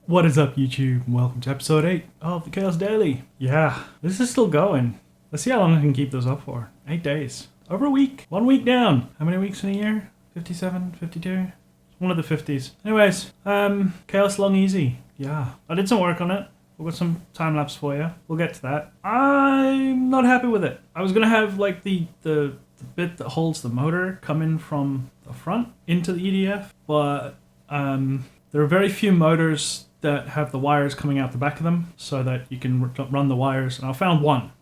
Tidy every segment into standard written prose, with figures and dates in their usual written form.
What is up, YouTube? Welcome to episode 8 of the Chaos Daily. Yeah, this is still going. Let's see how long I can keep this up for. 8 days. Over a week. 1 week down. How many weeks in a year? 57? 52? One of the 50s. Anyways, Chaos Long Easy. Yeah, I did some work on it. We've got some time lapse for you. We'll get to that. I'm not happy with it. I was gonna have like the bit that holds the motor come in from the front into the EDF, but there are very few motors that have the wires coming out the back of them so that you can run the wires. And I found one.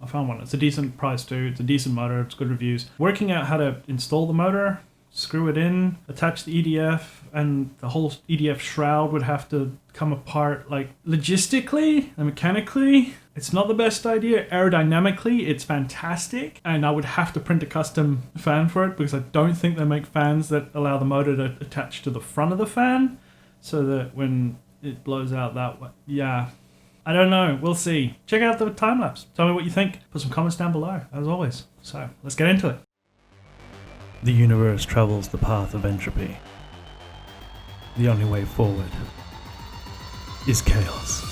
It's a decent price too. It's a decent motor. It's good reviews. Working out how to install the motor, screw it in, attach the EDF, and the whole EDF shroud would have to come apart. Like logistically and mechanically, it's not the best idea. Aerodynamically, it's fantastic. And I would have to print a custom fan for it because I don't think they make fans that allow the motor to attach to the front of the fan so that when it blows out that way. Yeah. I don't know. We'll see. Check out the time lapse. Tell me what you think. Put some comments down below, as always. So, let's get into it. The universe travels the path of entropy. The only way forward is chaos.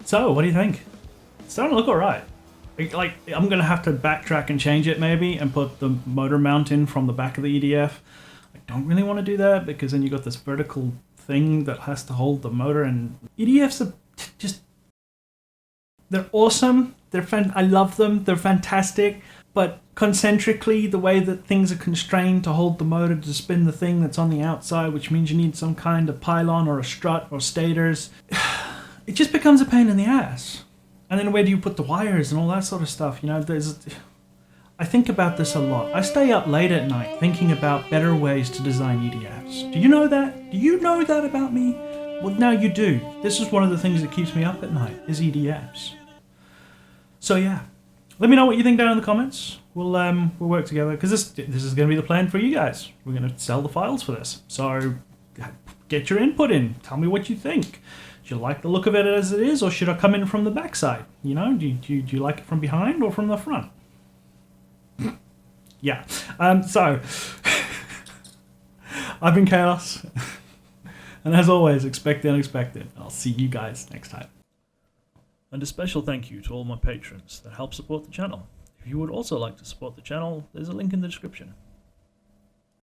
So, what do you think? It's starting to look alright. Like, I'm gonna have to backtrack and change it maybe and put the motor mount in from the back of the EDF. I don't really want to do that because then you got this vertical thing that has to hold the motor, and EDFs are just, they're awesome. I love them. They're fantastic. But concentrically, the way that things are constrained to hold the motor to spin the thing that's on the outside, which means you need some kind of pylon or a strut or stators, it just becomes a pain in the ass. And then where do you put the wires and all that sort of stuff? You know, I think about this a lot. I stay up late at night thinking about better ways to design EDFs. Do you know that? Do you know that about me? Well, now you do. This is one of the things that keeps me up at night, is EDFs. So yeah, let me know what you think down in the comments. We'll work together, because this is going to be the plan for you guys. We're going to sell the files for this. So get your input in. Tell me what you think. Do you like the look of it as it is, or should I come in from the backside? You know, do you like it from behind or from the front? Yeah. So I've been Chaos, and as always, expect the unexpected. I'll see you guys next time. And a special thank you to all my patrons that help support the channel. If you would also like to support the channel, there's a link in the description.